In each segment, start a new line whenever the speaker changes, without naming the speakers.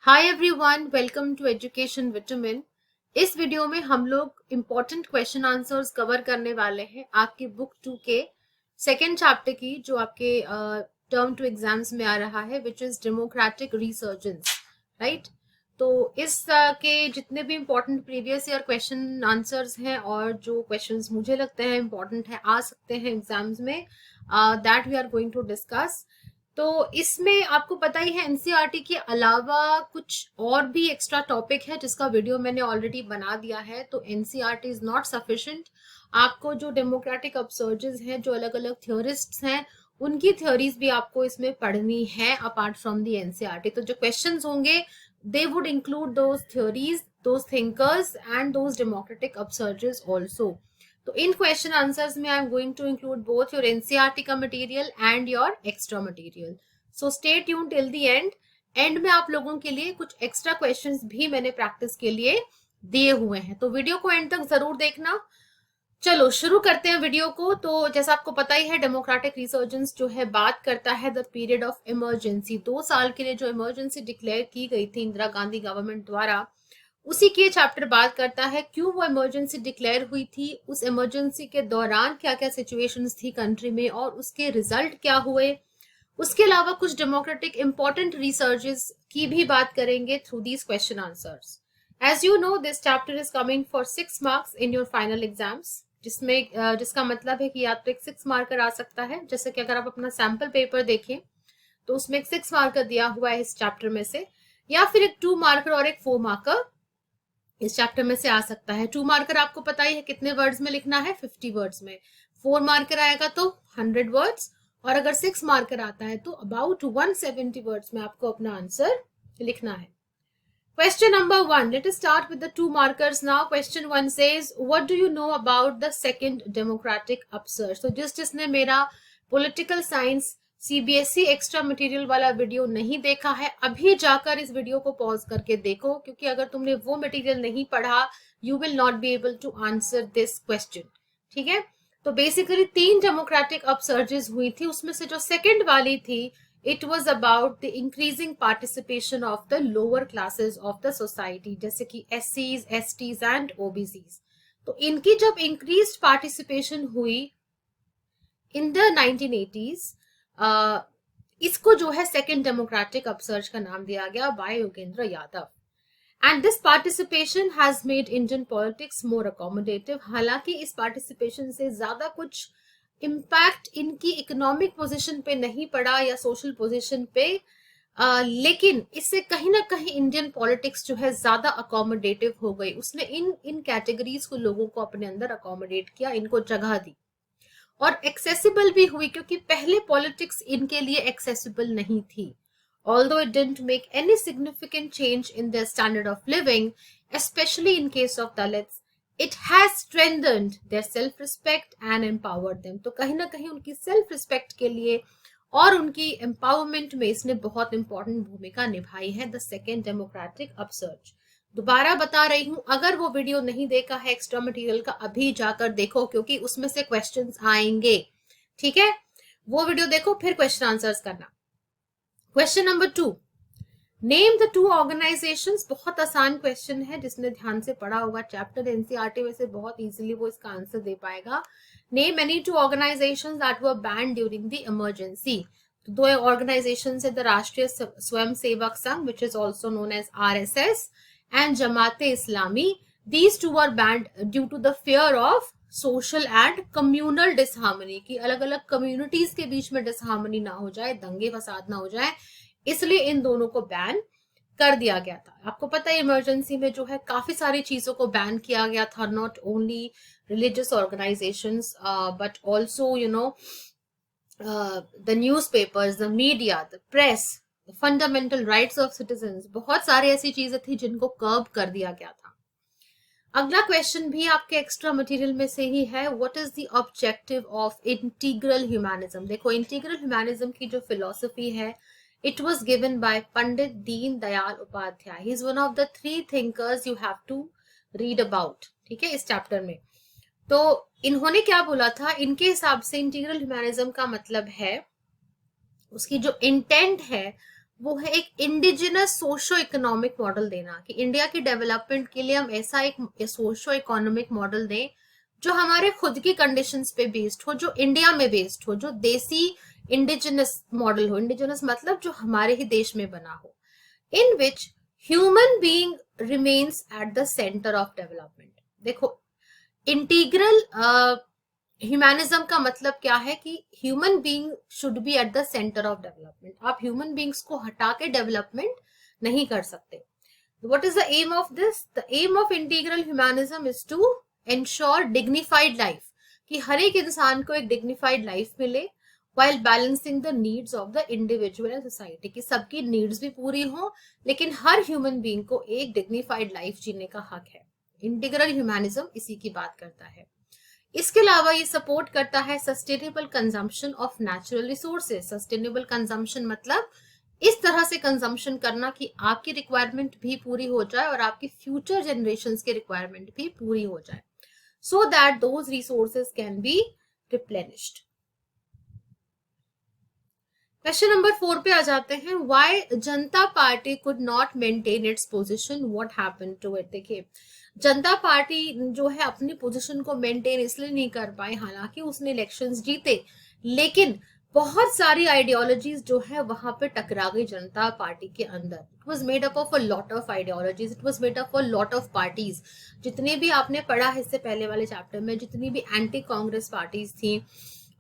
Hi everyone, welcome to education vitamin. इस video में हम लोग इम्पोर्टेंट क्वेश्चन आंसर्स कवर करने वाले हैं आपकी बुक 2 के सेकेंड चैप्टर की, जो आपके टर्म 2 एग्जाम्स में आ रहा है, which is democratic resurgence. Right. तो इस के जितने भी important previous year question answers हैं और जो क्वेश्चंस मुझे लगते हैं इम्पोर्टेंट है आ सकते हैं एग्जाम्स में, that we are going to discuss. तो इसमें आपको पता ही है एनसीईआरटी के अलावा कुछ और भी एक्स्ट्रा टॉपिक है जिसका वीडियो मैंने ऑलरेडी बना दिया है। तो एनसीईआरटी इज नॉट सफिशिएंट। आपको जो डेमोक्रेटिक अपसर्जेस हैं, जो अलग अलग थियोरिस्ट्स हैं, उनकी थ्योरीज भी आपको इसमें पढ़नी है अपार्ट फ्रॉम दी एनसीईआरटी। तो जो क्वेश्चंस होंगे they would include those theories, those thinkers and those democratic upsurges also. तो इन क्वेश्चन आंसर्स में I am going to include both your NCERT का material and your extra material. So stay tune till the end. End में आप लोगों के लिए कुछ एक्स्ट्रा क्वेश्चंस भी मैंने प्रैक्टिस के लिए दिए हुए हैं, तो वीडियो को एंड तक जरूर देखना। चलो शुरू करते हैं वीडियो को। तो जैसा आपको पता ही है, डेमोक्रेटिक रिसर्जेंस जो है बात करता है द पीरियड ऑफ इमरजेंसी। 2 साल के लिए जो इमरजेंसी डिक्लेयर की गई थी इंदिरा गांधी गवर्नमेंट द्वारा, उसी के चैप्टर बात करता है क्यों वो इमरजेंसी डिक्लेयर हुई थी, उस इमरजेंसी के दौरान क्या क्या सिचुएशंस थी कंट्री में और उसके रिजल्ट क्या हुए। उसके अलावा कुछ डेमोक्रेटिक इंपॉर्टेंट रिसर्चेस की भी बात करेंगे through these question answers. As you know, this chapter is coming for 6 marks in your final exams, जिसका मतलब है कि या तो एक 6 मार्कर आ सकता है, जैसे कि अगर आप अपना सैम्पल पेपर देखें तो उसमें एक 6 मार्कर दिया हुआ है इस चैप्टर में से, या फिर एक 2 मार्कर और एक 4 मार्कर इस चैप्टर में से आ सकता है। 2 मार्कर आपको पता ही है कितने वर्ड्स में लिखना है, 50 वर्ड्स में। 4 मार्कर आएगा तो 100 वर्ड्स, और अगर 6 मार्कर आता है तो अबाउट 170 वर्ड्स में आपको अपना आंसर लिखना है। Question number 1. Let us start with the 2 markers now. Question 1 says, what do you know about the second democratic upsurge? तो जिसने मेरा political science CBSE extra material वाला वीडियो नहीं देखा है, अभी जाकर इस वीडियो को पॉज करके देखो, क्योंकि अगर तुमने वो मटेरियल नहीं पढ़ा, you will not be able to answer this question. ठीक है। तो बेसिकली 3 डेमोक्रेटिक अपसर्जेस हुई थी, उसमें से जो सेकंड वाली थी, it was about the increasing participation of the lower classes of the society, जैसे कि SCs, STs and OBCs। तो इनकी जब increased participation हुई in the 1980s, इसको जो है सेकेंड डेमोक्रेटिक अपसर्ज का नाम दिया गया by Yogendra Yadav. And this participation has made Indian politics more accommodative. हालांकि इस पार्टिसिपेशन से ज्यादा कुछ इम्पैक्ट इनकी इकोनॉमिक पोजीशन पे नहीं पड़ा या सोशल पोजीशन पे, लेकिन इससे कहीं ना कहीं इंडियन पॉलिटिक्स जो है ज्यादा अकोमोडेटिव हो गई। उसने इन कैटेगरीज को, लोगों को अपने अंदर अकोमोडेट किया, इनको जगह दी और एक्सेसिबल भी हुई, क्योंकि पहले पॉलिटिक्स इनके लिए एक्सेसिबल नहीं थी। Although it didn't make any significant change in their standard of living, especially in case of Dalits, it has strengthened their self-respect and empowered them. तो कहीं ना कहीं उनकी सेल्फ रिस्पेक्ट के लिए और उनकी एम्पावरमेंट में इसने बहुत इंपॉर्टेंट भूमिका निभाई है, द सेकेंड डेमोक्रेटिक अपसर्ज। दोबारा बता रही हूं, अगर वो वीडियो नहीं देखा है एक्स्ट्रा मटेरियल का, अभी जाकर देखो, क्योंकि उसमें से क्वेश्चंस आएंगे। ठीक है, वो वीडियो देखो, फिर क्वेश्चन आंसर्स करना। Question number 2, name the 2 organisations. बहुत आसान क्वेश्चन है, जिसने ध्यान से पढ़ा होगा चैप्टर एनसीईआरटी में से, बहुत इजीली वो इसका आंसर दे पाएगा। Name any 2 organisations that were banned during the emergency. तो 2 ऑर्गेनाइजेशन है, the Rashtriya Swayam Sevak Sangh, which is also known as RSS, and Jamaat-e-Islami. These 2 were banned due to the fear of social and communal disharmony, कि अलग अलग communities के बीच में disharmony ना हो जाए, दंगे फसाद ना हो जाए, इसलिए इन दोनों को बैन कर दिया गया था। आपको पता है इमरजेंसी में जो है काफी सारी चीजों को बैन किया गया था, not only religious organisations but also you know the newspapers, the media, the press, fundamental rights of citizens, बहुत सारी ऐसी चीजें थी जिनको कर्ब कर दिया गया था। अगला क्वेश्चन भी आपके एक्स्ट्रा मटेरियल में से ही है, what is the objective of integral humanism. देखो, इंटीग्रल ह्यूमैनिज्म की जो फिलॉसफी है, it was given by Pandit Deen Dayal Upadhyaya. He is one of the 3 thinkers you have to read about, ठीक है, इस चैप्टर में। तो इन्होंने क्या बोला था, इनके हिसाब से इंटीग्रल ह्यूमैनिज्म का मतलब है, उसकी जो इंटेंट है वो है एक इंडिजिनस सोशो इकोनॉमिक मॉडल देना, कि इंडिया की डेवलपमेंट के लिए हम ऐसा एक सोशो इकोनॉमिक मॉडल दें जो हमारे खुद की कंडीशंस पे बेस्ड हो, जो इंडिया में बेस्ड हो, जो देसी इंडिजिनस मॉडल हो। इंडिजिनस मतलब जो हमारे ही देश में बना हो, in which human being remains at the center of development। देखो, इंटीग्रल ह्यूमैनिज्म का मतलब क्या है कि human being should be at the centre of development. आप ह्यूमन बीइंग्स को हटा के डेवलपमेंट नहीं कर सकते। What is the aim of this? The aim of integral humanism is to ensure dignified life, कि हर एक इंसान को एक डिग्निफाइड लाइफ मिले, while balancing the needs of the individual and society, कि सबकी नीड्स भी पूरी हो लेकिन हर ह्यूमन बीइंग को एक डिग्निफाइड लाइफ जीने का हक है। इंटीग्रल ह्यूमैनिज्म इसी की बात करता है। इसके अलावा ये सपोर्ट करता है sustainable consumption of natural resources. Sustainable consumption मतलब इस तरह से कंजम्पशन करना कि आपकी रिक्वायरमेंट भी पूरी हो जाए और आपकी फ्यूचर जनरेशंस की रिक्वायरमेंट भी पूरी हो जाए, so that those resources can be replenished. Question number 4 पे आ जाते हैं। Why Janata Party could not maintain its position, what happened to it. देखिए, जनता पार्टी जो है अपनी पोजीशन को मेंटेन इसलिए नहीं कर पाई, हालांकि उसने इलेक्शंस जीते, लेकिन बहुत सारी आइडियोलॉजीज जो है वहां पे टकरा गई जनता पार्टी के अंदर। It was made up of a lot of ideologies, it was made up of a lot of parties. जितने भी आपने पढ़ा है इससे पहले वाले चैप्टर में, जितनी भी एंटी कांग्रेस पार्टीज थी,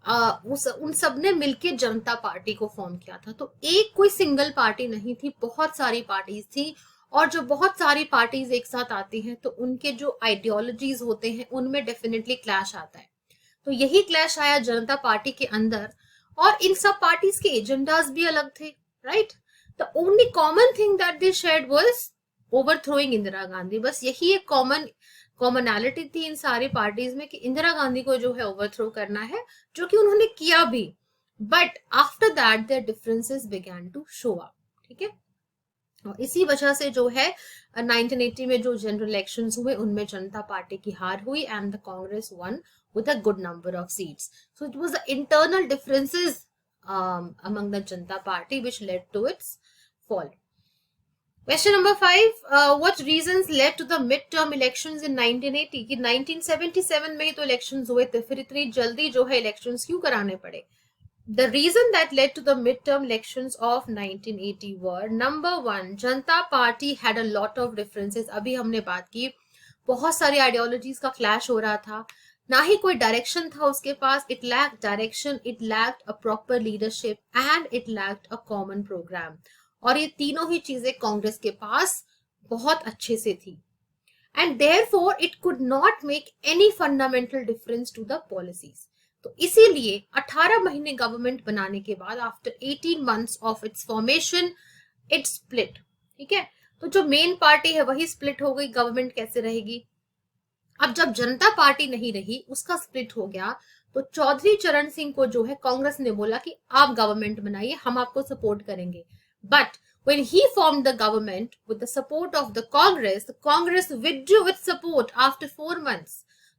उन सब ने मिलके जनता पार्टी को फॉर्म किया था। तो एक कोई सिंगल पार्टी नहीं थी, बहुत सारी पार्टीज थी। और जो बहुत सारी पार्टीज एक साथ आती हैं तो उनके जो आइडियोलॉजीज होते हैं उनमें डेफिनेटली क्लैश आता है। तो यही क्लैश आया जनता पार्टी के अंदर, और इन सब पार्टीज के एजेंडाज भी अलग थे, right. The only common thing that they shared was ओवरथ्रोइंग Indira Gandhi. बस यही एक कॉमनैलिटी थी इन सारी पार्टीज में कि इंदिरा गांधी को जो है ओवरथ्रो करना है, जो कि उन्होंने किया भी। But after that their differences began to show up, ठीक है। और इसी वजह से जो है 1980 में जो जनरल इलेक्शंस हुए उनमें जनता पार्टी की हार हुई and the Congress one with a good number of seats. So it was the internal differences among the Janata Party which led to its fall. Question number 5, what reasons led to the midterm elections in 1980? कि 1977 में ही तो elections हुए थे, फिर इतनी जल्दी जो है elections क्यों कराने पड़े? The reason that led to the midterm elections of 1980 were, number 1, Janata Party had a lot of differences. अभी हमने बात की, बहुत सारी ideologies का clash हो रहा था, ना ही कोई डायरेक्शन था उसके पास। It lacked direction, it lacked a proper leadership and it lacked a common programme. और ये तीनों ही चीजें कांग्रेस के पास बहुत अच्छे से थी। And therefore it could not make any fundamental difference to the policies. तो इसीलिए 18 महीने गवर्नमेंट बनाने के बाद, after 18 months of its formation, it split, ठीक है। तो जो मेन पार्टी है वही स्प्लिट हो गई, गवर्नमेंट कैसे रहेगी। अब जब जनता पार्टी नहीं रही, उसका स्प्लिट हो गया, तो चौधरी चरण सिंह को जो है कांग्रेस ने बोला कि आप गवर्नमेंट बनाइए, हम आपको सपोर्ट करेंगे। But when he formed the government with the support of the Congress withdrew its support after 4 months।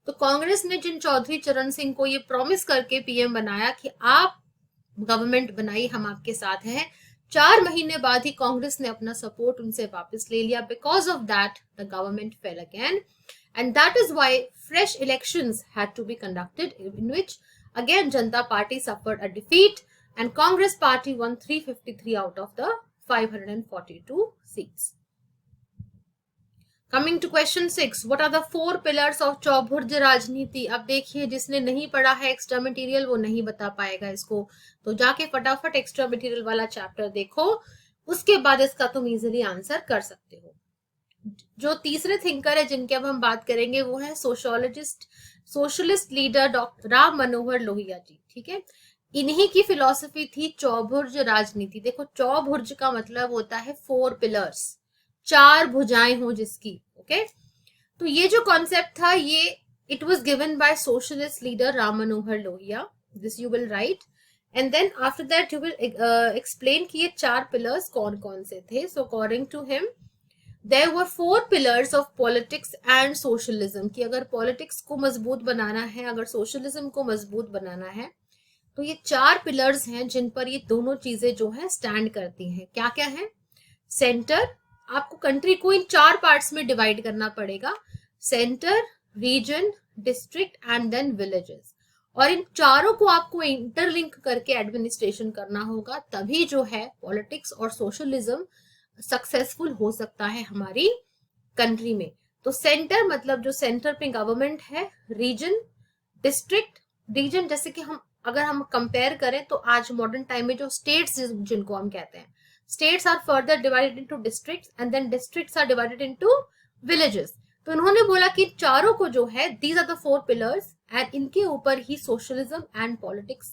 तो कांग्रेस ने जिन चौधरी चरण सिंह को ये प्रॉमिस करके पीएम बनाया कि आप गवर्नमेंट बनाइए, हम आपके साथ हैं, 4 महीने बाद ही कांग्रेस ने अपना सपोर्ट उनसे वापस ले लिया। Because of that the government fail again, and that is why fresh elections had to be conducted, in which again Janata Party suffered a defeat and Congress Party won 353 out of the 542 seats. Coming to question 6, what are the 4 pillars of चौभुर्ज राजनीति। अब देखिए, जिसने नहीं पढ़ा है extra material वो नहीं बता पाएगा इसको, तो जाके फटाफट एक्स्ट्रा मटेरियल वाला चैप्टर देखो, उसके बाद इसका तुम इजीली आंसर कर सकते हो। जो तीसरे थिंकर है जिनके अब हम बात करेंगे वो है socialist leader doctor Ram Manohar Lohia ji, ठीक है। इन्हीं की फिलॉसफी थी चौभुर्ज राजनीति। देखो, चौभुर्ज का मतलब होता है 4 पिलर्स, 4 भुजाएं हो जिसकी, ओके। तो ये जो कॉन्सेप्ट था ये it was given by socialist leader Ram Manohar Lohia. This you will write and then after that you will explain कि ये 4 पिलर्स कौन कौन से थे। So according to him there were 4 pillars of politics and socialism, कि अगर पॉलिटिक्स को मजबूत बनाना है, अगर सोशलिज्म को मजबूत बनाना है, तो ये 4 पिलर्स हैं जिन पर ये दोनों चीजें जो है स्टैंड करती हैं। क्या क्या है? सेंटर, आपको कंट्री को इन 4 पार्ट्स में डिवाइड करना पड़ेगा, centre, region, district and then villages, और इन चारों को आपको इंटरलिंक करके एडमिनिस्ट्रेशन करना होगा, तभी जो है पॉलिटिक्स और सोशलिज्म सक्सेसफुल हो सकता है हमारी कंट्री में। तो सेंटर मतलब जो सेंटर पे गवर्नमेंट है, रीजन, डिस्ट्रिक्ट, रीजन जैसे कि अगर हम कंपेयर करें तो आज मॉडर्न टाइम में जो स्टेट्स जिनको हम कहते हैं, states are further divided into districts and then districts are divided into villages। तो इन्होंने बोला कि चारों को जो है these are the 4 pillars and इनके ऊपर ही सोशलिज्म एंड पॉलिटिक्स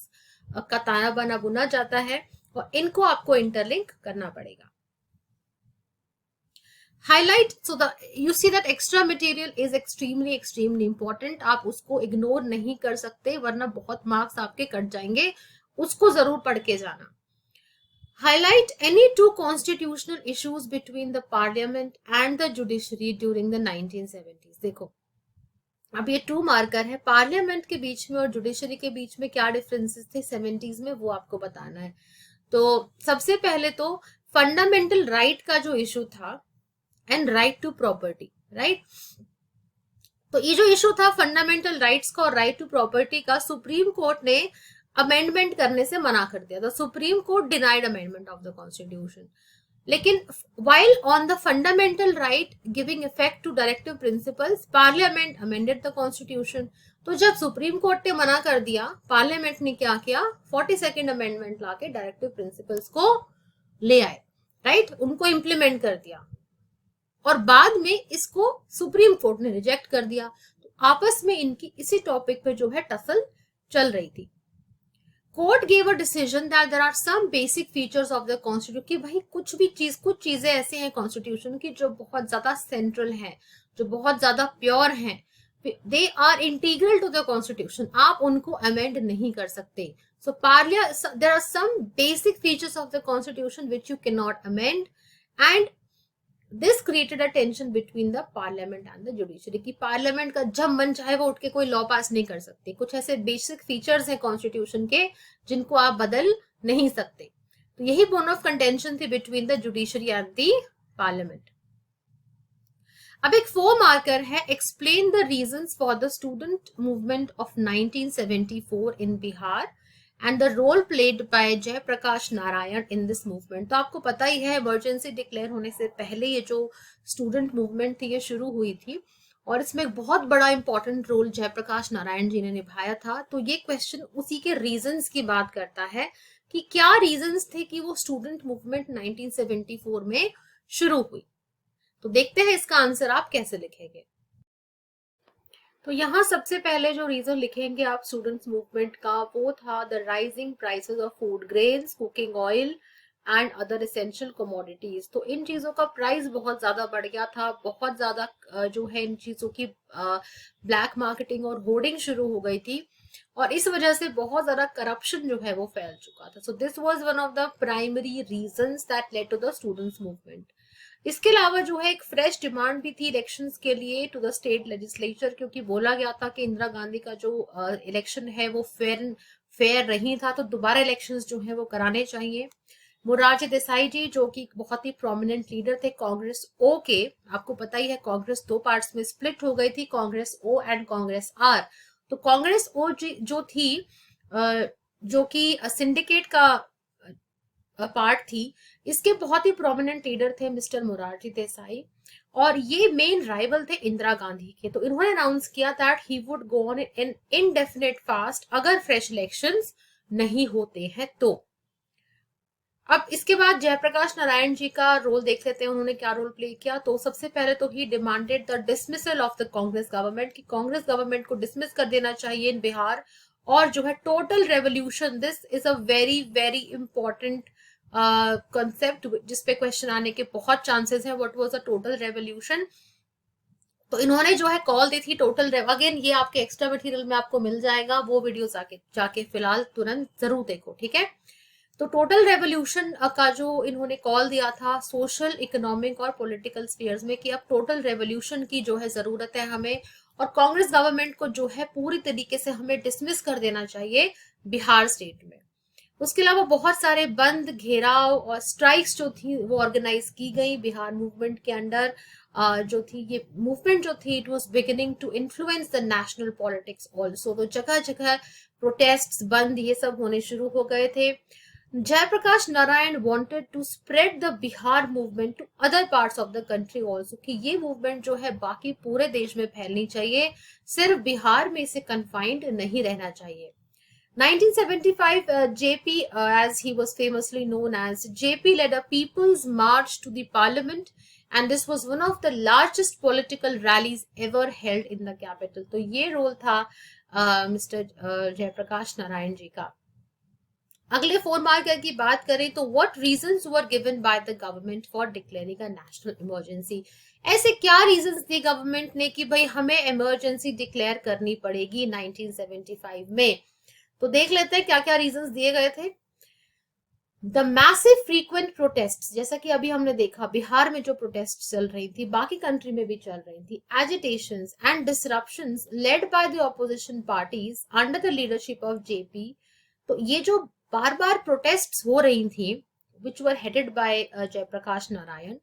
का ताना बाना बुना जाता है और इनको आपको इंटरलिंक करना पड़ेगा। Highlight, so the you see that extra material is extremely extremely important, आप उसको इग्नोर नहीं कर सकते वरना बहुत मार्क्स आपके कट जाएंगे, उसको जरूर पढ़ के जाना। Highlight any 2 constitutional issues between the parliament and the judiciary during the 1970s। देखो अब ये 2 मार्कर है, पार्लियामेंट के बीच में और जुडिशरी के बीच में क्या डिफरेंसेस थे 70s में, वो आपको बताना है। तो सबसे पहले तो फंडामेंटल राइट का जो इशू था and right to property, right. तो ये जो इशू था फंडामेंटल राइट्स का और राइट टू प्रॉपर्टी का, सुप्रीम कोर्ट ने अमेंडमेंट करने से मना कर दिया था। Supreme Court denied amendment of the constitution. लेकिन while on the fundamental right giving effect to directive principles, parliament amended the constitution। तो जब सुप्रीम कोर्ट ने मना कर दिया, पार्लियामेंट ने क्या किया, 42nd अमेंडमेंट लाके डायरेक्टिव प्रिंसिपल्स को ले आए, राइट, उनको इम्प्लीमेंट कर दिया और बाद में इसको सुप्रीम कोर्ट ने रिजेक्ट कर दिया। तो आपस में इनकी इसी टॉपिक पे जो है टसल चल रही थी। Court gave a decision that there are some basic features of the constitution, कि भाई कुछ चीजें ऐसी हैं कॉन्स्टिट्यूशन की जो बहुत ज्यादा सेंट्रल हैं, जो बहुत ज्यादा प्योर हैं, they are integral to the constitution, आप उनको अमेंड नहीं कर सकते। So there are some basic features of the constitution which you can not amend and this created a tension between the parliament and the judiciary, की parliament का जब मन चाहे वो उठ के कोई लॉ पास नहीं कर सकते। कुछ ऐसे बेसिक फीचर्स हैं कॉन्स्टिट्यूशन के जिनको आप बदल नहीं सकते। तो यही बोन ऑफ कंटेंशन थी between the judiciary and the parliament. अब एक 4 मार्कर है, explain the reasons for the student movement of 1974 in Bihar and the role played by Jayaprakash Narayan in this movement. तो आपको पता ही है इमरजेंसी डिक्लेयर होने से पहले ये जो स्टूडेंट मूवमेंट थी ये शुरू हुई थी और इसमें एक बहुत बड़ा इंपॉर्टेंट रोल जयप्रकाश नारायण जी ने निभाया था। तो ये क्वेश्चन उसी के रीजंस की बात करता है कि क्या रीजंस थे कि वो स्टूडेंट मूवमेंट 1974 में शुरू हुई। तो देखते हैं इसका आंसर आप कैसे लिखेंगे। तो यहाँ सबसे पहले जो रीजन लिखेंगे आप स्टूडेंट्स मूवमेंट का, वो था the rising prices of food grains, cooking oil and other essential commodities. तो इन चीजों का प्राइस बहुत ज्यादा बढ़ गया था, बहुत ज्यादा जो है इन चीजों की ब्लैक मार्केटिंग और होर्डिंग शुरू हो गई थी और इस वजह से बहुत ज्यादा करप्शन जो है वो फैल चुका था। So this was one of the primary reasons that led to the students movement. इसके अलावा जो है एक फ्रेश डिमांड भी थी इलेक्शंस के लिए टू द स्टेट लेजिस्लेचर, क्योंकि बोला गया था कि इंदिरा गांधी का जो इलेक्शन है वो फेयर नहीं था, तो दोबारा इलेक्शंस जो है वो कराने चाहिए। मोरारजी देसाई जी जो कि बहुत ही प्रोमिनेंट लीडर थे कांग्रेस ओ के, आपको पता ही है कांग्रेस 2 पार्ट्स में स्प्लिट हो गई थी, Congress O and Congress R. तो कांग्रेस ओ जो थी जो कि सिंडिकेट का पार्ट थी, इसके बहुत ही प्रोमिनेंट लीडर थे मिस्टर मोरारजी देसाई और ये मेन राइवल थे इंदिरा गांधी के। तो इन्होंने अनाउंस किया that he would go on an indefinite fast अगर फ्रेश इलेक्शंस नहीं होते हैं तो। अब इसके बाद जयप्रकाश नारायण जी का रोल देख लेते हैं, उन्होंने क्या रोल प्ले किया। तो सबसे पहले तो ही demanded the dismissal of the Congress government, की कांग्रेस गवर्नमेंट को डिसमिस कर देना चाहिए इन बिहार और जो है total revolution, this is a very very important concept जिसपे क्वेश्चन आने के बहुत चांसेस हैं। What was a total revolution, तो इन्होंने जो है कॉल दी थी टोटल अगेन ये आपके एक्स्ट्रा मटेरियल में आपको मिल जाएगा, वो वीडियो जाके फिलहाल तुरंत जरूर देखो, ठीक है। तो टोटल रेवोल्यूशन का जो इन्होंने कॉल दिया था सोशल, इकोनॉमिक और पॉलिटिकल स्फीयर्स में, कि अब टोटल रेवोल्यूशन की जो है जरूरत है हमें और कांग्रेस गवर्नमेंट को जो है पूरी तरीके से हमें डिसमिस कर देना चाहिए बिहार स्टेट में। उसके अलावा बहुत सारे बंद, घेराव और स्ट्राइक्स जो थी वो ऑर्गेनाइज की गई बिहार मूवमेंट के अंडर। जो थी ये मूवमेंट जो थी, it was beginning to influence the national politics also. तो जगह जगह प्रोटेस्ट्स, बंद, ये सब होने शुरू हो गए थे। Jayaprakash Narayan wanted to spread the Bihar movement to other parts of the country also, कि ये मूवमेंट जो है बाकी पूरे देश में फैलनी चाहिए, सिर्फ बिहार में इसे कन्फाइंड नहीं रहना चाहिए। 1975, JP, as he was famously known as, JP led a people's march to the parliament, and this was one of the largest political rallies ever held in the capital. तो ये रोल था mister Jayaprakash Narayan ji का। अगले 4 marker की बात करें तो what reasons were given by the government for declaring a national emergency. ऐसे क्या रीजंस दिए गवर्नमेंट ने कि भाई हमें इमरजेंसी डिक्लेयर करनी पड़ेगी 1975 में। तो देख लेते हैं क्या क्या रीजंस दिए गए थे। द मैसिव फ्रीक्वेंट प्रोटेस्ट, जैसा कि अभी हमने देखा बिहार में जो प्रोटेस्ट चल रही थी, बाकी कंट्री में भी चल रही थी। Agitations and disruptions led by the opposition parties under the leadership of JP. तो ये जो बार बार प्रोटेस्ट्स हो रही थी, which were headed by Jayaprakash Narayan,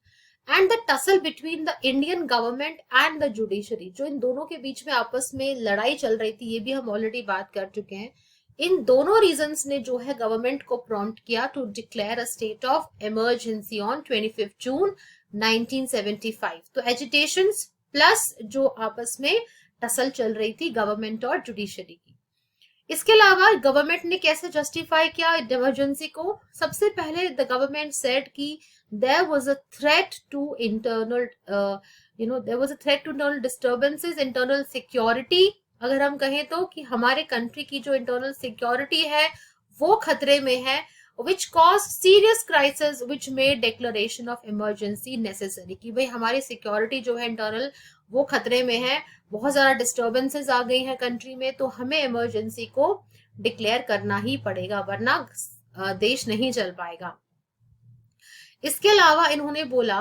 and the tussle between the Indian government and the judiciary, जो इन दोनों के बीच में आपस में लड़ाई चल रही थी, ये भी हम ऑलरेडी बात कर चुके हैं। इन दोनों रीजंस ने जो है गवर्नमेंट को प्रॉम्प्ट किया to declare a state of emergency on 25 June 1975। तो एजिटेशंस प्लस जो आपस में टसल चल रही थी गवर्नमेंट और जुडिशरी की। इसके अलावा गवर्नमेंट ने कैसे जस्टिफाई किया इमरजेंसी को। सबसे पहले द गवर्नमेंट सेड कि there was a threat to internal there was a threat to internal disturbances, internal security, अगर हम कहें तो, कि हमारे कंट्री की जो इंटरनल सिक्योरिटी है वो खतरे में है, which caused serious crisis which made declaration of emergency necessary, कि भाई हमारी सिक्योरिटी जो है इंटरनल वो खतरे में है, बहुत ज्यादा डिस्टर्बेंसेस आ गई हैं कंट्री में, तो हमें इमरजेंसी को डिक्लेयर करना ही पड़ेगा, वरना देश नहीं चल पाएगा। इसके अलावा इन्होंने बोला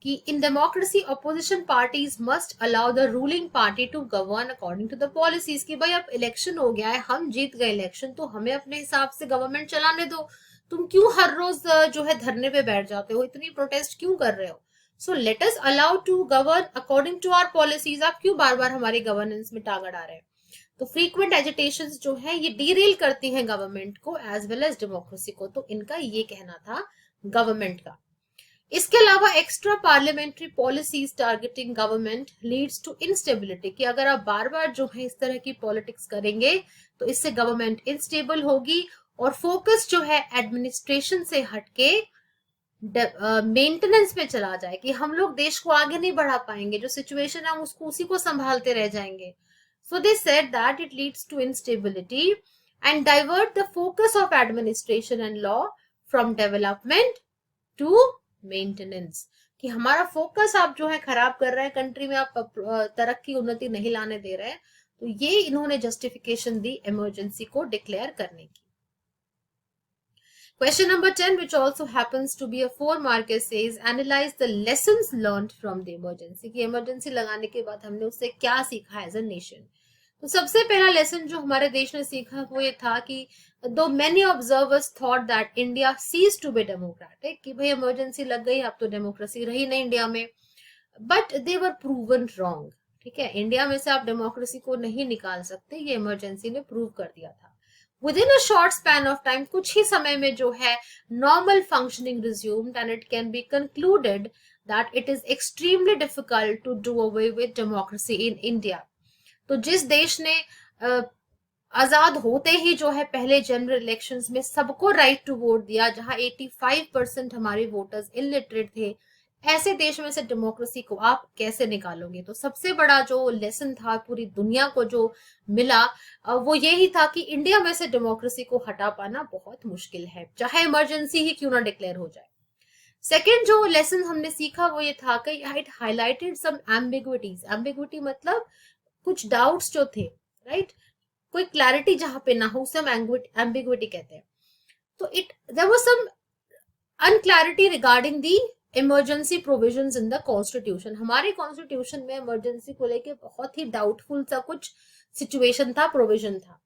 कि in democracy opposition parties must allow the ruling party to govern according to the policies, कि भाई अब इलेक्शन हो गया है, हम जीत गए इलेक्शन, तो हमें अपने हिसाब से गवर्नमेंट चलाने दो। तुम क्यों हर रोज जो है धरने पे बैठ जाते हो, इतनी प्रोटेस्ट क्यों कर रहे हो। So let us allow to govern according to our policies. आप क्यों बार बार हमारी गवर्नेंस में टांग अड़ा रहे हैं। तो फ्रीक्वेंट एजिटेशंस जो है ये डीरेल करती हैं गवर्नमेंट को एज वेल एज डेमोक्रेसी को। तो इनका ये कहना था गवर्नमेंट का। इसके अलावा extra parliamentary policies targeting government leads to instability, कि अगर आप बार बार जो है इस तरह की पॉलिटिक्स करेंगे तो इससे गवर्नमेंट इनस्टेबल होगी और फोकस जो है एडमिनिस्ट्रेशन से हटके मेंटेनेंस पे चला जाए, कि हम लोग देश को आगे नहीं बढ़ा पाएंगे, जो सिचुएशन है हम उसको उसी को संभालते रह जाएंगे। So they said that it leads to instability and divert the focus of administration and law from development to maintenance, कि हमारा फोकस आप जो है खराब कर रहे हैं, कंट्री में आप तरक्की उन्नति नहीं लाने दे रहे हैं। तो ये इन्होंने जस्टिफिकेशन दी इमरजेंसी को डिक्लेयर करने की। Question number 10, which also happens to be a 4 marker, says analyze the lessons learned from the emergency, कि emergency लगाने के बाद हमने उससे क्या सीखा as a nation। तो सबसे पहला लेसन जो हमारे देश ने सीखा वो ये था कि though many observers thought that India cease to be democratic, कि भाई इमरजेंसी लग गई, अब तो डेमोक्रेसी रही नहीं इंडिया में, but they were proven wrong. ठीक है, इंडिया में से आप डेमोक्रेसी को नहीं निकाल सकते, ये इमरजेंसी ने प्रूव कर दिया था। Within a short span of time, कुछ ही समय में जो है normal functioning resumed, and it can be concluded that it is extremely difficult to do away with democracy in India। तो जिस देश ने आजाद होते ही जो है पहले जनरल इलेक्शंस में सबको राइट टू वोट दिया, जहां 85% हमारे वोटर्स इलिटरेट थे, ऐसे देश में से डेमोक्रेसी को आप कैसे निकालोगे। तो सबसे बड़ा जो लेसन था पूरी दुनिया को जो मिला वो यही था कि इंडिया में से डेमोक्रेसी को हटा पाना बहुत मुश्किल है, चाहे इमरजेंसी ही क्यों ना डिक्लेयर हो जाए। सेकेंड जो लेसन हमने सीखा वो ये था कि it highlighted some ambiguities. Ambiguity मतलब कुछ डाउट्स जो थे, राइट, कोई क्लैरिटी जहां पे ना हो, उसे हम एम्बिग्विटी कहते हैं। तो there was some unclarity regarding the emergency provisions in the constitution. हमारे कॉन्स्टिट्यूशन में इमरजेंसी को लेके बहुत ही डाउटफुल सा कुछ सिचुएशन था, प्रोविजन था।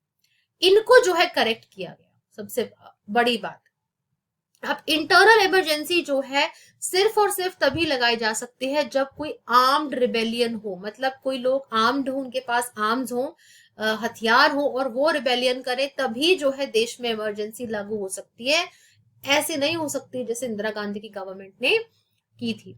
इनको जो है करेक्ट किया गया, सबसे बड़ी बात। अब इंटरनल इमरजेंसी जो है सिर्फ और सिर्फ तभी लगाई जा सकती है जब कोई आर्म्ड रिबेलियन हो, मतलब कोई लोग आर्म्ड हो, उनके पास आर्म्स हो, हथियार हो, और वो रिबेलियन करे, तभी जो है देश में इमरजेंसी लागू हो सकती है। ऐसे नहीं हो सकती जैसे इंदिरा गांधी की गवर्नमेंट ने की थी।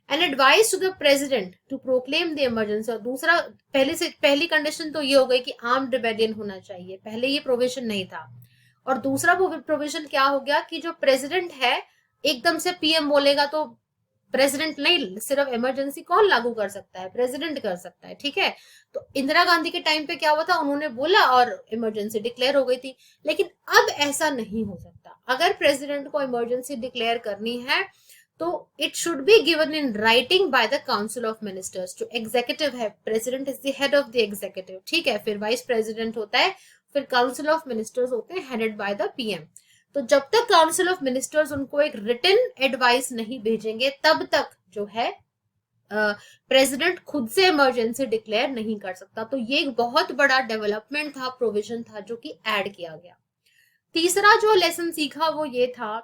And advice to the president to proclaim the emergency. और दूसरा, पहली कंडीशन तो ये हो गई कि आर्म्ड रिबेलियन होना चाहिए, पहले ये प्रोविजन नहीं था। और दूसरा प्रोविजन क्या हो गया कि जो प्रेसिडेंट है, एकदम से पीएम बोलेगा तो प्रेसिडेंट नहीं, सिर्फ इमरजेंसी कौन लागू कर सकता है, प्रेसिडेंट कर सकता है, ठीक है। तो इंदिरा गांधी के टाइम पे क्या हुआ था, उन्होंने बोला और इमरजेंसी डिक्लेयर हो गई थी। लेकिन अब ऐसा नहीं हो सकता। अगर प्रेसिडेंट को इमरजेंसी डिक्लेयर करनी है तो it should be given in writing by the council of ministers. जो एग्जीक्यूटिव है, president is the head of the executive, ठीक है, फिर वाइस प्रेसिडेंट होता है, फिर काउंसिल ऑफ मिनिस्टर्स होते हैं हेडेड बाय द पीएम। तो जब तक काउंसिल ऑफ मिनिस्टर्स उनको एक रिटन एडवाइस नहीं भेजेंगे, तब तक जो है प्रेसिडेंट खुद से इमरजेंसी डिक्लेयर नहीं कर सकता। तो ये एक बहुत बड़ा डेवलपमेंट था, प्रोविजन था जो कि ऐड किया गया। तीसरा जो लेसन सीखा वो ये था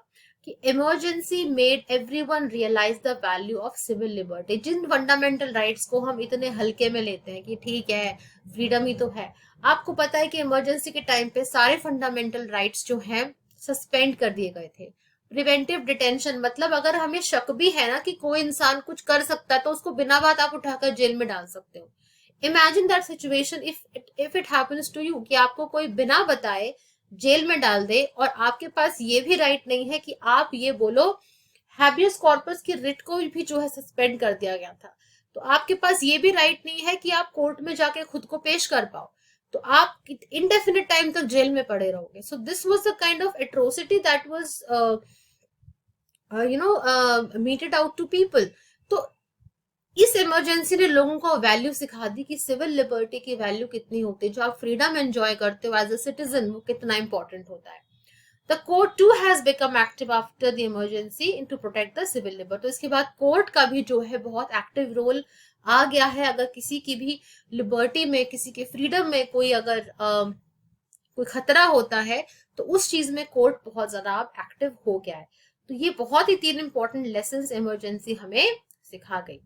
कि emergency made everyone realise the value of civil liberty. जिन फंडामेंटल राइट्स को हम इतने हल्के में लेते हैं कि ठीक है फ्रीडम ही तो है, आपको पता है कि इमरजेंसी के टाइम पे सारे फंडामेंटल राइट्स जो हैं सस्पेंड कर दिए गए थे। प्रिवेंटिव डिटेंशन, मतलब अगर हमें शक भी है ना कि कोई इंसान कुछ कर सकता है तो उसको बिना बात आप उठाकर जेल में डाल सकते हो। Imagine that situation if it happens to you, कि आपको कोई बिना बताए जेल में डाल दे, और आपके पास ये भी राइट नहीं है कि आप ये बोलो। हैबियस कॉर्पस की रिट को भी जो है सस्पेंड कर दिया गया था, तो आपके पास ये भी राइट नहीं है कि आप कोर्ट में जाके खुद को पेश कर पाओ, तो आप इंडेफिनिट टाइम तक जेल में पड़े रहोगे। सो this was the kind of atrocity that was meted out to people। तो इस इमरजेंसी ने लोगों को वैल्यू सिखा दी कि सिविल लिबर्टी की वैल्यू कितनी होती है, जो आप फ्रीडम एंजॉय करते हो एज अ सिटीजन, वो कितना इंपॉर्टेंट होता है। The court too has become active after the emergency in to protect the civil liberty. तो इसके बाद कोर्ट का भी जो है बहुत एक्टिव रोल आ गया है। अगर किसी की भी लिबर्टी में, किसी के फ्रीडम में कोई अगर कोई खतरा होता है तो उस चीज में कोर्ट बहुत ज्यादा अब एक्टिव हो गया है। तो ये बहुत ही 3 इंपॉर्टेंट लेसन इमरजेंसी हमें सिखा गई।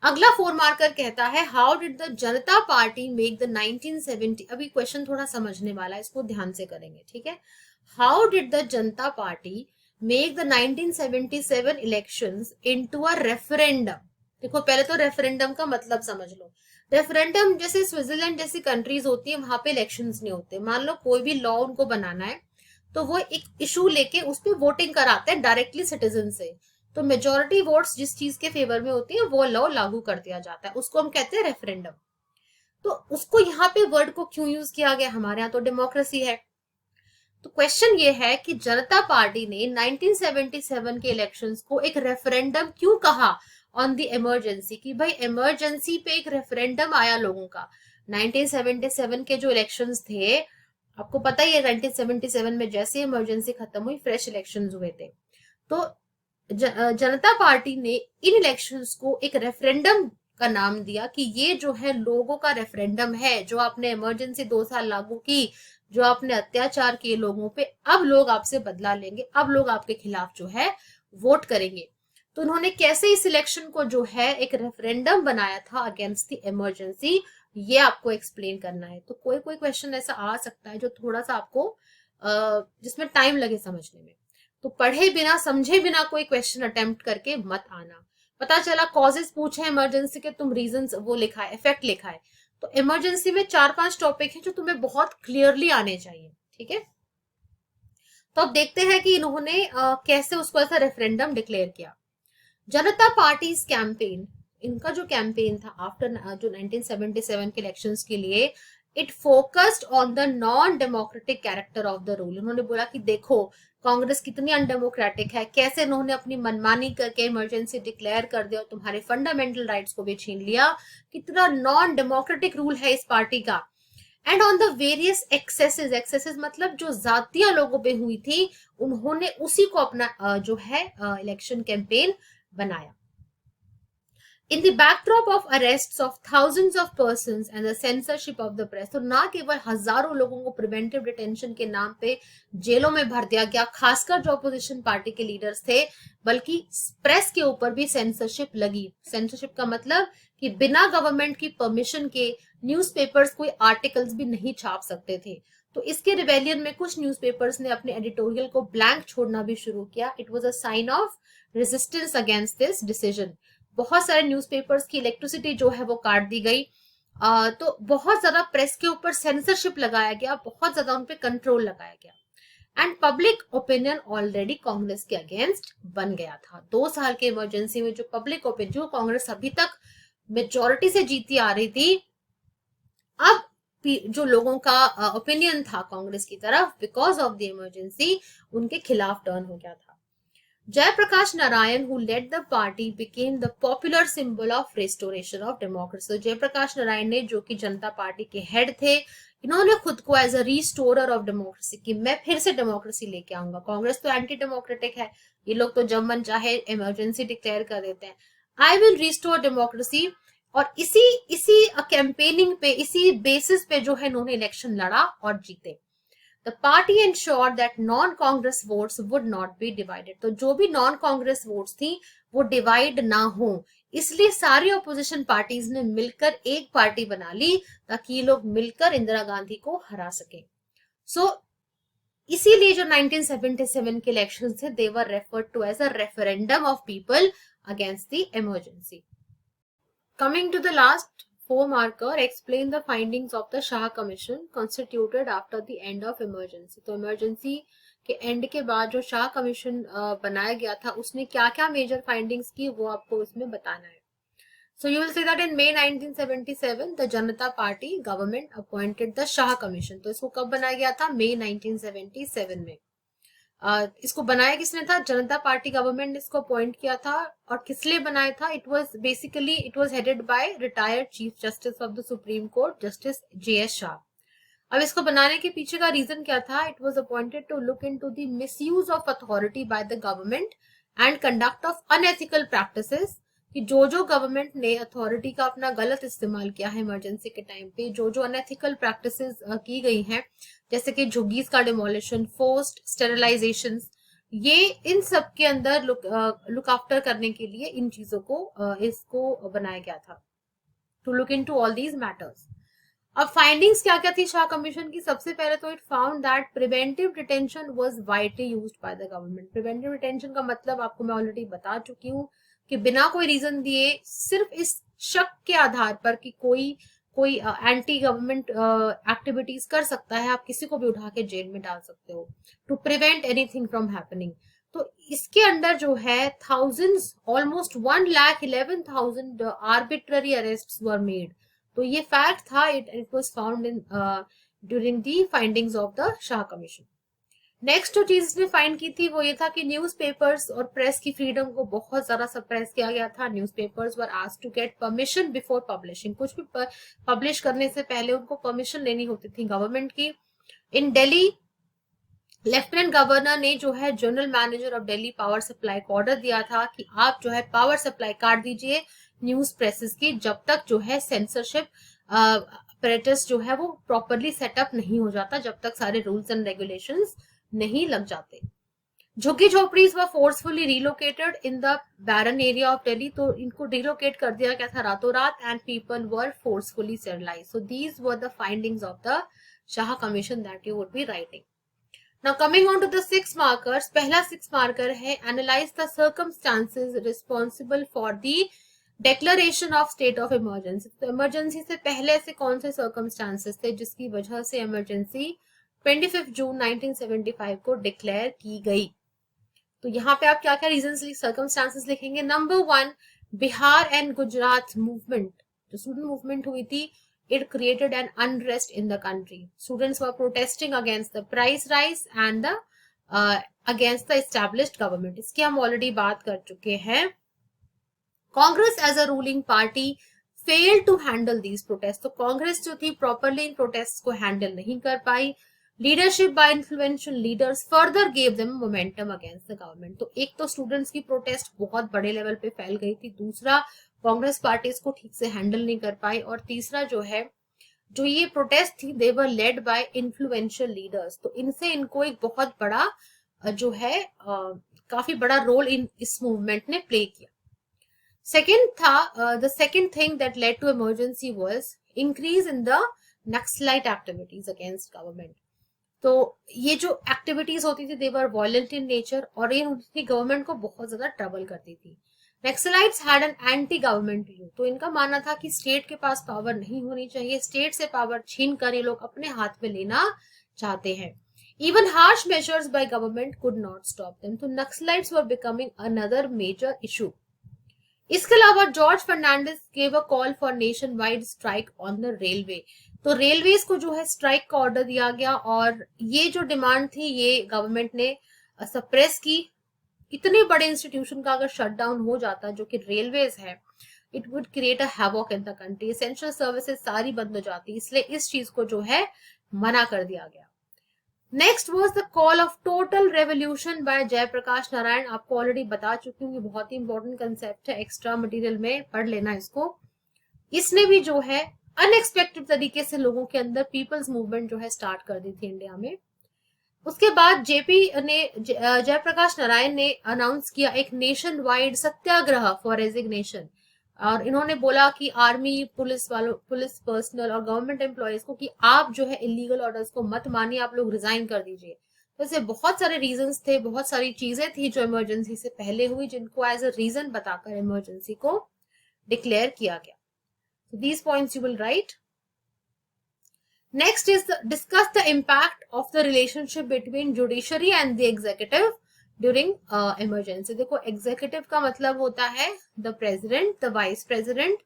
अगला 4 मार्कर कहता है how did the Janata party make the 1970। अभी क्वेश्चन थोड़ा समझने वाला है, इसको ध्यान से करेंगे, ठीक है। How did the Janata party make the 1977 elections into a referendum. देखो पहले तो रेफरेंडम का मतलब समझ लो। रेफरेंडम जैसे स्विट्जरलैंड जैसी कंट्रीज होती है, वहां पे इलेक्शंस नहीं होते। मान लो कोई भी लॉ उनको बनाना है तो वो एक इशू लेके उस पर वोटिंग कराते हैं डायरेक्टली सिटीजन से। तो मेजोरिटी वोट्स जिस चीज के फेवर में होती है वो लॉ लागू कर दिया जाता है, उसको हम कहते हैं रेफरेंडम। तो उसको यहाँ पे वर्ड को क्यों यूज किया गया, हमारे यहाँ तो डेमोक्रेसी है। तो क्वेश्चन ये है कि जनता पार्टी ने 1977 के इलेक्शंस को एक रेफरेंडम क्यों कहा ऑन द इमरजेंसी, कि भाई इमरजेंसी पे एक रेफरेंडम आया लोगों का। 1977 के जो इलेक्शंस थे, आपको पता ही है 1977 में जैसे इमरजेंसी खत्म हुई फ्रेश इलेक्शंस हुए थे। तो जनता पार्टी ने इन इलेक्शंस को एक रेफरेंडम का नाम दिया कि ये जो है लोगों का रेफरेंडम है। जो आपने इमरजेंसी 2 साल लागू की, जो आपने अत्याचार किए लोगों पे, अब लोग आपसे बदला लेंगे, अब लोग आपके खिलाफ जो है वोट करेंगे। तो उन्होंने कैसे इस इलेक्शन को जो है एक रेफरेंडम बनाया था अगेंस्ट द इमरजेंसी, ये आपको एक्सप्लेन करना है। तो कोई कोई क्वेश्चन ऐसा आ सकता है जो थोड़ा सा आपको जिसमें टाइम लगे समझने में, तो पढ़े बिना समझे बिना कोई क्वेश्चन अटेम्प्ट करके मत आना। पता चला कॉजेस पूछे इमरजेंसी के, तुम रीजंस वो लिखा है, इफेक्ट लिखा है। तो इमरजेंसी में 4-5 टॉपिक है जो तुम्हें बहुत क्लियरली आने चाहिए, ठीक है। तो अब देखते हैं कि इन्होंने कैसे उसको ऐसा रेफरेंडम डिक्लेयर किया। जनता पार्टी कैंपेन, इनका जो कैंपेन था आफ्टर जो 1977 के इलेक्शंस के लिए, it focused on the non democratic character of the rule. उन्होंने बोला कि देखो कांग्रेस कितनी अनडेमोक्रेटिक है, कैसे इन्होंने अपनी मनमानी करके इमरजेंसी डिक्लेयर कर दिया और तुम्हारे फंडामेंटल राइट्स को भी छीन लिया, कितना नॉन डेमोक्रेटिक रूल है इस पार्टी का। And on the various axes मतलब जो जातियां लोगों पे हुई थी, उन्होंने उसी को अपना जो है इलेक्शन कैंपेन बनाया। In the backdrop of अरेस्ट्स of thousands of persons and the censorship of the press, तो ना केवल हजारों लोगों को प्रिवेंटिव डिटेंशन के नाम पे जेलों में भर दिया गया, खासकर जो अपोजिशन पार्टी के लीडर्स थे, बल्कि प्रेस के ऊपर भी सेंसरशिप लगी। सेंसरशिप का मतलब कि बिना गवर्नमेंट की परमिशन के न्यूज़पेपर्स कोई आर्टिकल्स भी नहीं छाप सकते थे। तो इसके रिवेलियन में कुछ न्यूज़पेपर्स ने अपने एडिटोरियल को ब्लैंक छोड़ना भी शुरू किया। It was a sign of resistance against this decision. बहुत सारे न्यूज़पेपर्स की इलेक्ट्रिसिटी जो है वो काट दी गई। तो बहुत ज्यादा प्रेस के ऊपर सेंसरशिप लगाया गया, बहुत ज्यादा उन पे कंट्रोल लगाया गया। And public opinion already Congress के अगेंस्ट बन गया था। 2 साल के इमरजेंसी में जो पब्लिक ओपिनियन, जो कांग्रेस अभी तक मेजोरिटी से जीती आ रही थी, अब जो लोगों का ओपिनियन था कांग्रेस की तरफ बिकॉज ऑफ द इमरजेंसी, उनके खिलाफ टर्न हो गया था। Jayaprakash Narayan, who led the party, became the popular symbol of restoration of democracy. तो जयप्रकाश नारायण ने, जो कि जनता पार्टी के हेड थे, इन्होंने खुद को as a restorer of democracy, कि मैं फिर से डेमोक्रेसी लेके आऊंगा। कांग्रेस तो एंटी डेमोक्रेटिक है, ये लोग तो जब मन चाहे इमरजेंसी डिक्लेयर कर देते हैं। I will restore democracy. और इसी कैंपेनिंग पे, इसी बेसिस पे जो है इन्होंने इलेक्शन लड़ा और जीते। The party ensured that non-Congress votes would not be divided. तो जो भी नॉन कांग्रेस वोट्स थी वो डिवाइड ना हो, इसलिए सारी ऑपोजिशन पार्टीज ने मिलकर एक पार्टी बना ली ताकि ये लोग मिलकर इंदिरा गांधी को हरा सके। सो इसीलिए जो 1977 के इलेक्शन थे, they were referred to as a referendum of people against the emergency. Coming to the last 4 marker, explain the findings of the Shah Commission constituted after the end of emergency. तो emergency के and के बाद जो Shah commission बनाया गया था, उसने क्या क्या मेजर फाइंडिंग्स की वो आपको इसमें बताना है। So you will see that in May 1977 the Janata Party government appointed the Shah Commission. तो इसको कब बनाया गया था? May 1977 में। इसको बनाया किसने था? जनता पार्टी गवर्नमेंट ने इसको अपॉइंट किया था। और किस लिए बनाया था? It was headed by retired chief justice of the Supreme Court, justice J S. Shah. अब इसको बनाने के पीछे का रीजन क्या था? It was appointed to look into the misuse of authority by the government and conduct of unethical practices, कि जो गवर्नमेंट ने अथॉरिटी का अपना गलत इस्तेमाल किया है इमरजेंसी के टाइम पे, जो अनएथिकल प्रैक्टिसेस की गई हैं, जैसे कि झुग्गीज का डिमोलिशन, फोर्स्ड स्टेरिलाइजेशन, ये इन सब के अंदर लुक आफ्टर करने के लिए इन चीजों को इसको बनाया गया था, to look into all these matters. अब फाइंडिंग्स क्या क्या थी शाह कमीशन की? सबसे पहले तो it found that preventive detention was widely used by the government. Preventive detention का मतलब आपको मैं ऑलरेडी बता चुकी हूँ कि बिना कोई रीजन दिए, सिर्फ इस शक के आधार पर कि कोई एंटी गवर्नमेंट एक्टिविटीज कर सकता है, आप किसी को भी उठा के जेल में डाल सकते हो, to prevent anything from happening. तो इसके अंदर जो है thousands, almost 1,11,000 arbitrary arrests were made. तो ये फैक्ट था, it was found in during the findings of the Shah commission. Next जो चीज इसने फाइंड की थी वो ये था कि न्यूज़पेपर्स और प्रेस की फ्रीडम को बहुत ज्यादा सप्रेस किया गया था। Newspapers were asked to get permission before publishing. कुछ भी पब्लिश करने से पहले उनको परमिशन लेनी होती थी गवर्नमेंट की। इन दिल्ली, लेफ्टिनेंट गवर्नर ने जो है general manager of Delhi power supply को ऑर्डर दिया था कि आप जो है पावर सप्लाई काट दीजिए न्यूज प्रेसेस की, जब तक जो है सेंसरशिप अपरेटस जो है वो प्रॉपरली सेटअप नहीं हो जाता, जब तक सारे रूल्स एंड रेगुलेशंस नहीं लग जाते। Jhuggi jhopris were forcefully relocated in the barren area of Delhi. तो इनको रिलोकेट कर दिया गया था रातों रात, and people were forcefully sterilised. So these were the findings of the Shah commission that you would be writing. Now coming on to the 6 markers, पहला 6 marker है analyze the circumstances responsible for the declaration of state of emergency। तो emergency से पहले से कौन से circumstances थे जिसकी वजह से emergency 25 जून 1975 को डिक्लेयर की गई? तो यहाँ पे आप क्या क्या रीजंस, सर्कमस्टांसेस लिखेंगे। Number 1, Bihar and Gujarat movement, जो स्टूडेंट मूवमेंट हुई थी, it created an unrest in the country. Students were protesting against the price rise and the against the established government. इसकी हम ऑलरेडी बात कर चुके हैं। Congress as a ruling party fail to handle these protest. तो कांग्रेस जो थी प्रॉपरली इन प्रोटेस्ट को हैंडल नहीं कर पाई। Leadership by influential leaders further gave them momentum against the government. तो एक तो स्टूडेंट्स की प्रोटेस्ट बहुत बड़े लेवल पे फैल गई थी, दूसरा कांग्रेस पार्टी इसको ठीक से हैंडल नहीं कर पाई। और तीसरा जो है, जो ये प्रोटेस्ट थी, दे वर लेड बाय इन्फ्लुएंशियल लीडर्स, तो इनसे इनको एक बहुत बड़ा जो है काफी बड़ा रोल इस मूवमेंट ने प्ले किया। सेकेंड था, the second thing that led to emergency was increase in the naxalite activities against government. तो ये जो एक्टिविटीज होती थी दे वर वायलेंट इन नेचर, और ये गवर्नमेंट को बहुत ज्यादा ट्रबल करती थी। Naxalites had an anti government view, तो इनका मानना था कि स्टेट के पास पावर नहीं होनी चाहिए, स्टेट से पावर छीन कर ये लोग अपने हाथ में लेना चाहते हैं। Even harsh measures by government could not stop them, तो naxalites were becoming another major issue. इसके अलावा George Fernandes gave a call for nation wide strike on the railway, तो रेलवेज को जो है स्ट्राइक का ऑर्डर दिया गया, और ये जो डिमांड थी ये गवर्नमेंट ने सप्रेस की। इतने बड़े इंस्टीट्यूशन का अगर शटडाउन हो जाता जो कि रेलवेज है, it would create a havoc in the country, essential services सारी बंद हो जाती, इसलिए इस चीज को जो है मना कर दिया गया। Next was the call of total revolution by Jayaprakash Narayan, आपको ऑलरेडी बता चुकी हूँ, ये बहुत ही इंपॉर्टेंट कंसेप्ट है, एक्स्ट्रा मटेरियल में पढ़ लेना इसको। इसने भी जो है अनएक्सपेक्टेड तरीके से लोगों के अंदर पीपल्स मूवमेंट जो है स्टार्ट कर दी थी इंडिया में। उसके बाद जयप्रकाश नारायण ने अनाउंस किया एक nation wide Satyagraha for resignation, और इन्होंने बोला कि आर्मी, पुलिस वालों, पुलिस पर्सनल और गवर्नमेंट एम्प्लॉयज को कि आप जो है इलीगल ऑर्डर्स को मत मानिए, आप लोग रिजाइन कर दीजिए। वैसे बहुत सारे रीजंस थे, बहुत सारी चीजें थी जो इमरजेंसी से पहले हुई, जिनको एज अ रीजन बताकर इमरजेंसी को डिक्लेयर किया गया। So these points you will write. Next is discuss the impact of the relationship between judiciary and the executive during emergency. देखो executive का मतलब होता है the president, the vice president,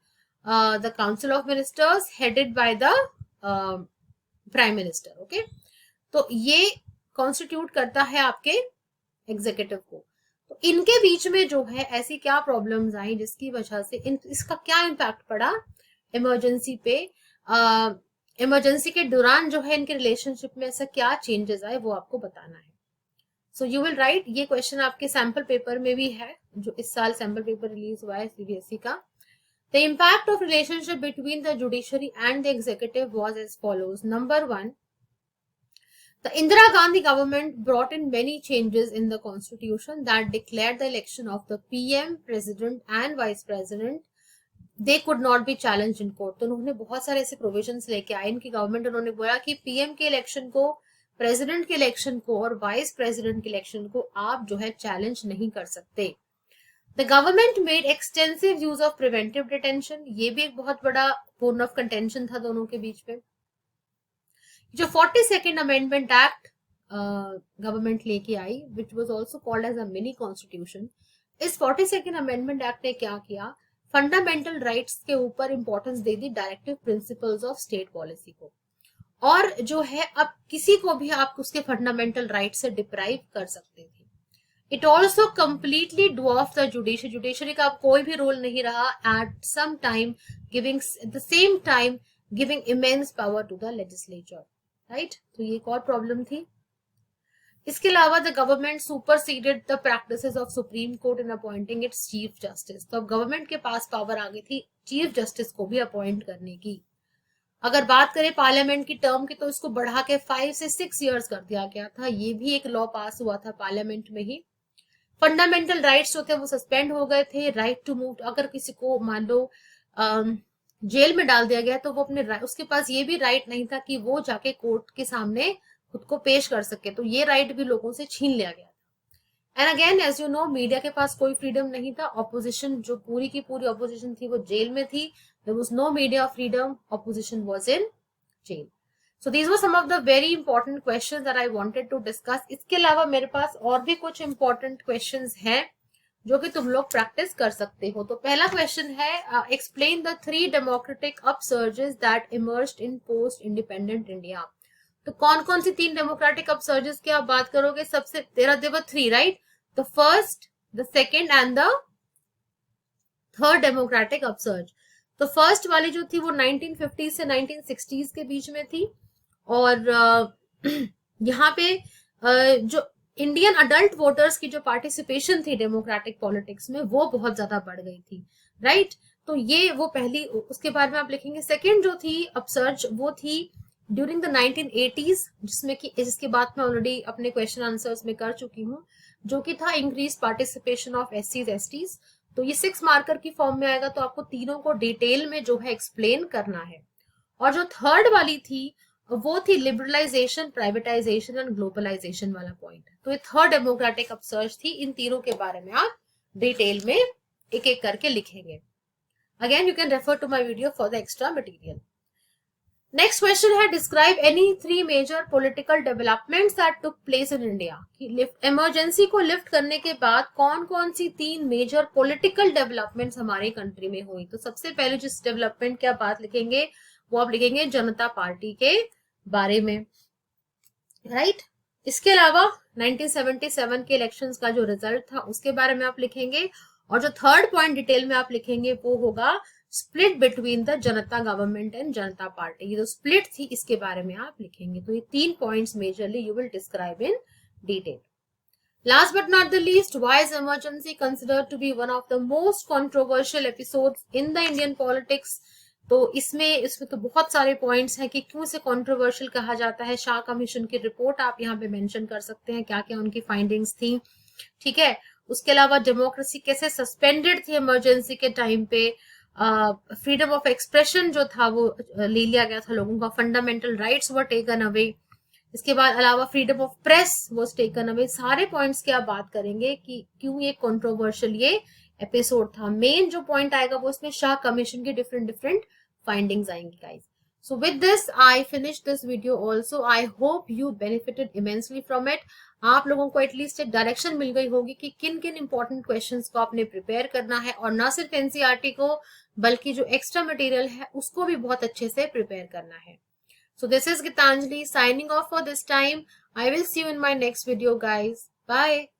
the council of ministers headed by the prime minister. Okay, तो ये constitute करता है आपके executive को। तो इनके बीच में जो है ऐसी क्या प्रॉब्लम्स आई जिसकी वजह से इसका क्या इम्पैक्ट पड़ा इमरजेंसी पे, इमरजेंसी के दौरान जो है इनके रिलेशनशिप में ऐसा क्या चेंजेस आए वो आपको बताना है। सो यू विल राइट, ये क्वेश्चन आपके सैंपल पेपर में भी है, जो इस साल सैंपल पेपर रिलीज हुआ है सीबीएसई का। The impact of relationship between the judiciary and the executive was as follows. Number 1, the Indira Gandhi government brought in many changes in the constitution that declared the election of the PM, president and vice president they could not be challenged in court। तो उन्होंने बहुत सारे ऐसे provisions लेके आए इनकी government, उन्होंने बोला कि पीएम के इलेक्शन को, प्रेसिडेंट के इलेक्शन को और वाइस प्रेसिडेंट के इलेक्शन को आप जो है चैलेंज नहीं कर सकते। The government made extensive use of preventive detention, ये भी एक बहुत बड़ा बोन ऑफ कंटेंशन था दोनों के बीच में। जो 42nd अमेंडमेंट एक्ट गवर्नमेंट लेके आई, which was also called as a mini constitution, इस 42nd अमेंडमेंट एक्ट ने क्या किया, फंडामेंटल राइट्स के ऊपर importance they the directive principles of state policy को, और जो है अब किसी को भी आप उसके फंडामेंटल राइट से डिप्राइव कर सकते थे। It also completely dwarf the judiciary, judiciary का अब कोई भी रोल नहीं रहा, at some time giving at the same time giving immense power to the legislature, right. तो ये एक और प्रॉब्लम थी। इसके अलावा the government superseded the practices of Supreme Court in appointing its chief justice, तो अब गवर्नमेंट के पास पावर आ गई थी चीफ जस्टिस को भी अपॉइंट करने की। अगर बात करें पार्लियामेंट की टर्म की, तो इसको बढ़ा के 5 से 6 इयर्स कर दिया गया था, ये भी एक लॉ पास हुआ था पार्लियामेंट में ही। फंडामेंटल राइट्स जो थे वो सस्पेंड हो गए थे। राइट टू मूव, अगर किसी को मान लो जेल में डाल दिया गया तो वो अपने उसके पास ये भी राइट नहीं था कि वो जाके कोर्ट के सामने खुद को पेश कर सके, तो ये राइट भी लोगों से छीन लिया गया था। And again as you know, media के पास कोई फ्रीडम नहीं था, ऑपोजिशन जो पूरी की पूरी ऑपोजिशन थी वो जेल में थी, there was no media freedom, opposition was in jail. So these were some of the very important questions that I wanted to discuss. इसके अलावा मेरे पास और भी कुछ इंपॉर्टेंट क्वेश्चंस हैं जो कि तुम लोग प्रैक्टिस कर सकते हो। तो पहला क्वेश्चन है, explain the 3 democratic upsurges that emerged in post independent India. तो कौन कौन सी 3 डेमोक्रेटिक अपसर्जेस की आप बात करोगे? सबसे देवर 3, right? The first, the second and the third democratic upsurge. तो फर्स्ट वाली जो थी वो 1950 से 1960s के बीच में थी, और यहाँ पे जो इंडियन अडल्ट वोटर्स की जो पार्टिसिपेशन थी डेमोक्रेटिक पॉलिटिक्स में वो बहुत ज्यादा बढ़ गई थी, राइट? तो तो ये वो पहली, उसके बाद में आप लिखेंगे सेकेंड जो थी अपसर्ज, वो थी ड्यूरिंग द 1980s, जिसमें कि जिसकी बात मैं ऑलरेडी अपने क्वेश्चन आंसर्स में कर चुकी हूँ, जो कि था इंक्रीज पार्टिसिपेशन ऑफ एससीज एसटीज। तो ये 6 मार्कर की फॉर्म में आएगा, तो आपको तीनों को डिटेल में जो है एक्सप्लेन करना है। और जो थर्ड वाली थी वो थी लिबरलाइजेशन, प्राइवेटाइजेशन एंड ग्लोबलाइजेशन वाला पॉइंट। तो ये थर्ड डेमोक्रेटिक अपसर्ज थी। इन तीनों के बारे में आप डिटेल में एक एक करके लिखेंगे। Again you can refer to my video for the extra material. Next question है describe any 3 major political developments that took place in India. Emergency को लिफ्ट करने के बाद कौन कौन सी 3 मेजर पॉलिटिकल डेवलपमेंट्स हमारे कंट्री में हुई। तो सबसे पहले जिस डेवलपमेंट की आप बात लिखेंगे वो आप लिखेंगे जनता पार्टी के बारे में, राइट। इसके अलावा 1977 के इलेक्शंस का जो रिजल्ट था उसके बारे में आप लिखेंगे। और जो थर्ड पॉइंट डिटेल में आप लिखेंगे वो होगा split between the Janata government and Janata party. ये जो स्प्लिट थी इसके बारे में आप लिखेंगे। तो ये 3 points majorly you will describe in detail. Last but not the least, why is emergency considered to be one of the most controversial episodes in the Indian politics? तो इसमें तो बहुत सारे पॉइंट्स हैं कि क्यों से कंट्रोवर्शियल कहा जाता है। शाह कमीशन की रिपोर्ट आप यहाँ पे मेंशन कर सकते हैं, क्या क्या उनकी फाइंडिंग्स थी, ठीक है। उसके अलावा डेमोक्रेसी कैसे सस्पेंडेड थी इमरजेंसी के टाइम पे, फ्रीडम ऑफ एक्सप्रेशन जो था वो ले लिया गया था लोगों का, fundamental rights were taken away. इसके बाद अलावा freedom of press was taken away. सारे पॉइंट्स की आप बात करेंगे कि क्यों ये कंट्रोवर्शियल ये एपिसोड था। मेन जो पॉइंट आएगा वो इसमें शाह कमीशन की डिफरेंट फाइंडिंग्स आएंगी guys. So with this, I finished this video also. I hope you benefited immensely from it. आप लोगों को एटलीस्ट एक डायरेक्शन मिल गई होगी कि किन किन इंपॉर्टेंट क्वेश्चंस को आपने प्रिपेयर करना है, और ना सिर्फ एनसीईआरटी को बल्कि जो एक्स्ट्रा मटेरियल है उसको भी बहुत अच्छे से प्रिपेयर करना है। So this is Gitanjali signing off for this time. I will see you in my next video guys. Bye.